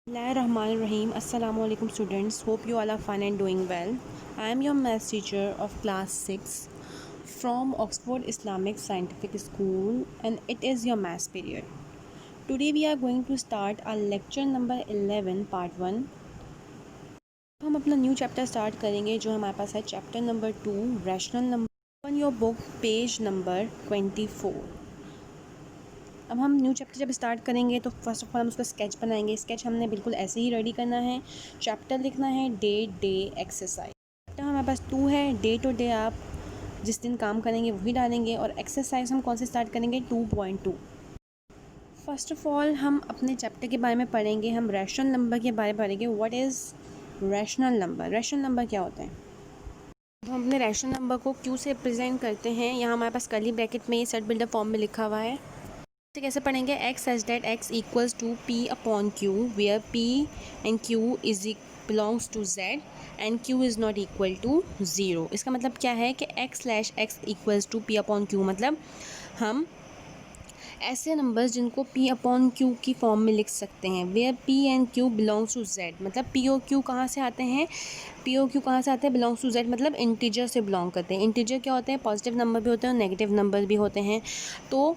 Bismillahirrahmanirrahim. Assalamu alaikum students. Hope you all are fine and doing well. I am your maths teacher of class 6 from Oxford Islamic Scientific School and it is your maths period. Today we are going to start our lecture number 11 part 1. हम अपना new chapter start करेंगे जो हमारे पास है chapter number 2 rational number on your book page number 24. अब हम new chapter जब start करेंगे तो फर्स्ट ऑफ ऑल हम उसका स्केच बनाएंगे. स्केच हमने बिल्कुल ऐसे ही रेडी करना है. चैप्टर लिखना है डे एक्सरसाइज. चैप्टर हमारे पास 2 है. डे टू डे आप जिस दिन काम करेंगे वही डालेंगे. और एक्सरसाइज हम कौन से स्टार्ट करेंगे 2.2. फर्स्ट ऑफ ऑल हम अपने चैप्टर के बारे में पढ़ेंगे. हम रैशनल नंबर के बारे में पढ़ेंगे. What is rational number. Rational number क्या होता है. तो हम अपने रैशनल नंबर को क्यू से रिप्रेजेंट करते हैं. यहाँ हमारे पास कर्ली ब्रैकेट में ये सेट बिल्डर फॉर्म में लिखा हुआ है. तो कैसे पढ़ेंगे. X such that x equals to p upon q where p and q is belongs to z and q is not equal to zero. इसका मतलब क्या है कि x/x equals to p upon q. मतलब हम ऐसे नंबर्स जिनको p upon q की फॉर्म में लिख सकते हैं. Where p and q belongs to z. मतलब p और q कहाँ से आते हैं. p और q कहाँ से आते हैं. बिलोंग्स टू z मतलब इंटीजर से बिलोंग करते हैं. इंटीजर क्या होते हैं. पॉजिटिव नंबर भी होते हैं और नेगेटिव नंबर भी होते हैं. तो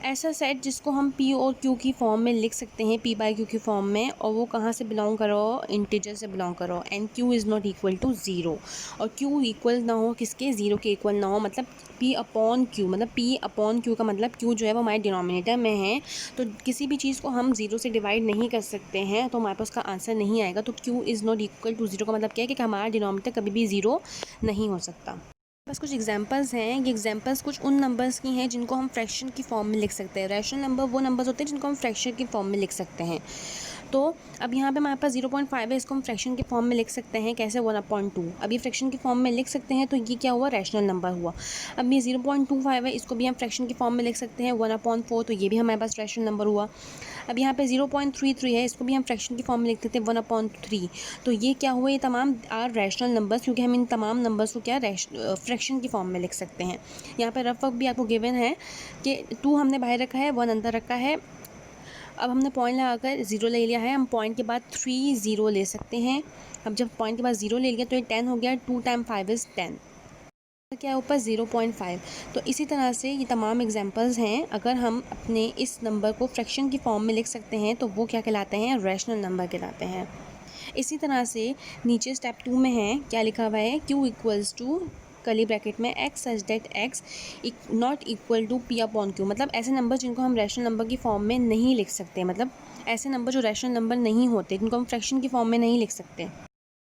ऐसा सेट जिसको हम p और q की फॉर्म में लिख सकते हैं. p बाई q की फॉर्म में. और वो कहाँ से बिलोंग करो. इंटीजर से बिलोंग करो. And q is not equal to zero. और q इक्वल ना हो किसके. ज़ीरो के इक्वल ना हो. मतलब p अपॉन q. मतलब p अपॉन q का मतलब q जो है वो हमारे डिनोमिनेटर में है. तो किसी भी चीज़ को हम ज़ीरो से डिवाइड नहीं कर सकते हैं तो हमारे पास उसका आंसर नहीं आएगा. तो q is not equal to zero का मतलब क्या है कि हमारा डिनोमिनेटर कभी भी ज़ीरो नहीं हो सकता. बस कुछ एग्जांपल्स हैं. ये एग्जांपल्स कुछ उन नंबर्स की हैं जिनको हम फ्रैक्शन की फॉर्म में लिख सकते हैं. रैशनल नंबर वो नंबर्स होते हैं जिनको हम फ्रैक्शन की फॉर्म में लिख सकते हैं. तो अब यहाँ पे हमारे पास 0.5 है. इसको हम फ्रैक्शन की फॉर्म में लिख सकते हैं. कैसे 1/2. अब ये फ्रैक्शन की फॉर्म में लिख सकते हैं तो ये क्या हुआ रैशनल नंबर हुआ. अब ये 0.25 है. इसको भी हम फ्रैक्शन की फॉर्म में लिख सकते हैं 1/4. तो ये भी हमारे पास रैशनल नंबर हुआ. अब यहाँ पे 0.33 है. इसको भी हम फ्रैक्शन की फॉर्म में लिख देते हैं 1/3. तो ये क्या हुआ. ये तमाम आर रैशनल नंबर्स क्योंकि हम इन तमाम नंबर्स को क्या फ्रैक्शन की फॉर्म में लिख सकते हैं. यहाँ पे रफ वर्क भी आपको गिवन है कि 2 हमने बाहर रखा है 1 अंदर रखा है. अब हमने पॉइंट लगाकर 0 ले लिया है. हम पॉइंट के बाद 3 0 ले सकते हैं. अब जब पॉइंट के बाद 0 ले लिया तो ये 10 हो गया. 2 टाइम 5 इज़ 10. क्या है ऊपर 0.5. तो इसी तरह से ये तमाम एग्जांपल्स हैं. अगर हम अपने इस नंबर को फ्रैक्शन की फॉर्म में लिख सकते हैं तो वो क्या कहलाते हैं रैशनल नंबर कहलाते हैं. इसी तरह से नीचे स्टेप 2 में है क्या लिखा हुआ है. q equals to curly bracket में x such that x not equal to p upon q. मतलब ऐसे नंबर जिनको हम रैशनल नंबर की फॉर्म में नहीं लिख सकते. मतलब ऐसे नंबर जो रैशनल नंबर नहीं होते जिनको हम फ्रैक्शन की फॉर्म में नहीं लिख सकते.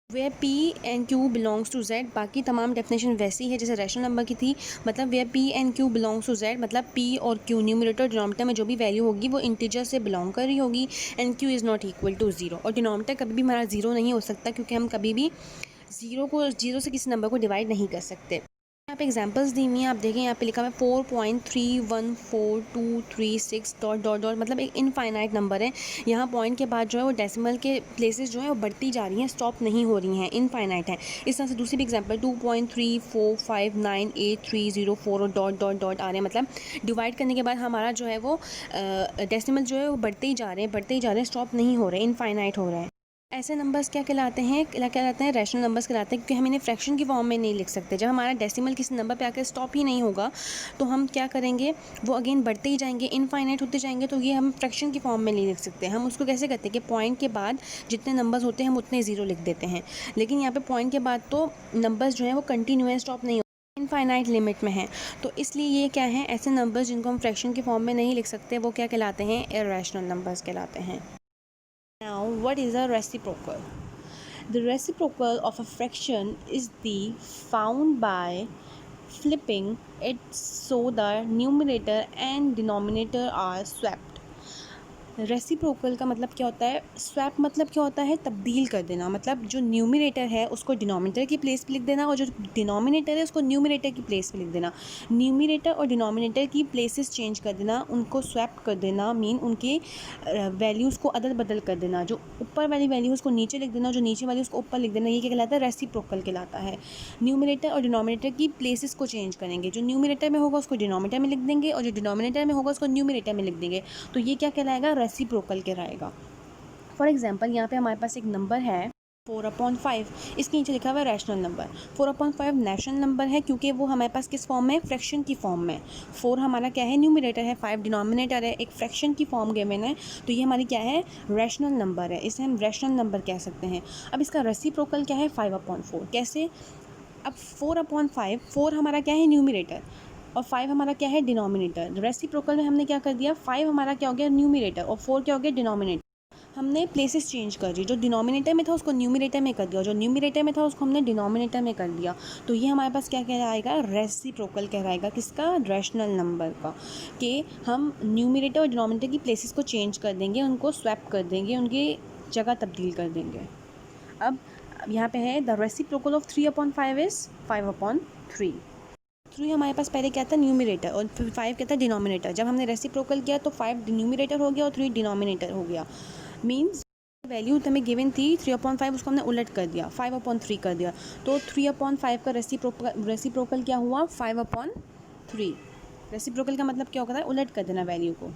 Where p and q belongs to z. बाकी तमाम डेफिनेशन वैसी है जैसे रैशनल नंबर की थी. मतलब where p and q belongs to z मतलब p और q न्यूमरेटर डिनोमिनेटर में जो भी वैल्यू होगी वो इंटीजर से बिलोंग कर रही होगी. And q is not equal to zero. और डिनोमिनेटर कभी भी हमारा ज़ीरो नहीं हो सकता क्योंकि हम कभी भी ज़ीरो से किसी नंबर को डिवाइड नहीं कर सकते. यहाँ पे एग्जांपल्स दी हुई हैं. आप देखें यहाँ पे लिखा है 4.314236 डॉट डॉट डॉट. मतलब एक इनफाइनाइट नंबर है. यहाँ पॉइंट के बाद जो है वो डेसिमल के प्लेसेस जो है वो बढ़ती जा रही हैं. स्टॉप नहीं हो रही हैं. इनफाइनाइट है. इस तरह से दूसरी भी एग्जांपल 2.34598304 और डॉट डॉट डॉट आ रहे हैं. मतलब डिवाइड करने के बाद हमारा जो है वो डेसिमल जो है वो बढ़ते ही जा रहे हैं. स्टॉप नहीं हो रहे. इनफाइनाइट हो रहे हैं. ऐसे नंबर्स क्या कहलाते हैं रैशनल नंबर्स कहलाते हैं क्योंकि हम इन्हें फ्रैक्शन की फॉर्म में नहीं लिख सकते. जब हमारा डेसिमल किसी नंबर पे आकर स्टॉप ही नहीं होगा तो हम क्या करेंगे वो अगेन बढ़ते ही जाएंगे. इनफाइनाइट होते जाएंगे. तो ये हम फ्रैक्शन की फॉर्म में नहीं लिख सकते. हम उसको कैसे करते हैं कि पॉइंट के बाद जितने नंबर्स होते हैं हम उतने ज़ीरो लिख देते हैं. लेकिन यहाँ पर पॉइंट के बाद तो नंबर्स जो हैं वो कंटिन्यूस स्टॉप नहीं होते. इनफाइनाइट लिमिट में है. तो इसलिए ये क्या है ऐसे नंबर्स जिनको हम फ्रैक्शन की फॉर्म में नहीं लिख सकते वो क्या कहलाते हैं इररेशनल नंबर्स कहलाते हैं. Now, what is a reciprocal? The reciprocal of a fraction is the found by flipping it so the numerator and denominator are swapped. Reciprocal का मतलब क्या होता है. स्वैप मतलब क्या होता है तब्दील कर देना. मतलब जो न्यूमरेटर है उसको डिनोमिनेटर की प्लेस पे लिख देना और जो डिनोमिनेटर है उसको न्यूमरेटर की प्लेस पे लिख देना. न्यूमरेटर और डिनोमिनेटर की प्लेसेस चेंज कर देना. उनको स्वैप कर देना मीन उनके वैल्यूज़ को अदल बदल कर देना. जो ऊपर वाली वैल्यू उसको नीचे लिख देना. जो नीचे वाली उसको ऊपर लिख देना. ये क्या कहलाता है रेसिप्रोकल कहलाता है. न्यूमरेटर और डिनोमिनेटर की प्लेसेस को चेंज करेंगे. जो न्यूमरेटर में होगा उसको डिनोमिनेटर में लिख देंगे और जो डिनोमिनेटर में होगा उसको न्यूमरेटर में लिख देंगे. तो ये क्या कहलाएगा रेसिप्रोकल कहलाएगा. फॉर एग्जांपल यहाँ पे हमारे पास एक नंबर है 4/5, इसके नीचे लिखा हुआ है रैशनल नंबर। 4/5 नेशनल नंबर है क्योंकि वो हमारे पास किस फॉर्म में, फ्रैक्शन की फॉर्म में। 4 हमारा क्या है, न्यूमरेटर है, 5 डिनोमिनेटर है, एक फ्रैक्शन की फॉर्म गिवन है, तो ये हमारी क्या है, रैशनल नंबर है, इसे हम रैशनल नंबर कह सकते हैं। अब इसका रेसिप्रोकल क्या है, 5/4। कैसे, अब 4/5, 4 हमारा क्या है, न्यूमरेटर, और 5 हमारा क्या है, डिनोमिनेटर। रेसिप्रोकल में हमने क्या कर दिया, 5 हमारा क्या हो गया, न्यूमरेटर, और 4 क्या हो गया, डिनोमिनेटर। हमने प्लेसेस चेंज कर दी, जो डिनोमिनेटर में था उसको न्यूमरेटर में कर दिया, जो न्यूमरेटर में था उसको हमने डिनोमिनेटर में कर दिया। तो ये हमारे पास क्या कहलाएगा, रेसिप्रोकल कहलाएगा, किसका, रैशनल नंबर का, कि हम न्यूमरेटर और डिनोमिनेटर की प्लेसेस को चेंज कर देंगे, उनको स्वैप कर देंगे, उनकी जगह तब्दील कर देंगे। अब यहाँ पे है द रेसिप्रोकल ऑफ 3/5 इज़ 5/3। 3 हमारे पास पहले क्या था, न्यूमरेटर, और फिर 5 क्या था, डिनोमिनेटर। जब हमने रेसिप्रोकल किया तो 5 न्यूमरेटर हो गया और 3 डिनोमिनेटर हो गया। मीन्स वैल्यू हमें गिवन थी 3/5, उसको हमने उलट कर दिया, 5/3 कर दिया। तो 3/5 का रेसिप्रोकल क्या हुआ, 5/3। रेसिप्रोकल का मतलब क्या होता है, उलट कर देना वैल्यू को।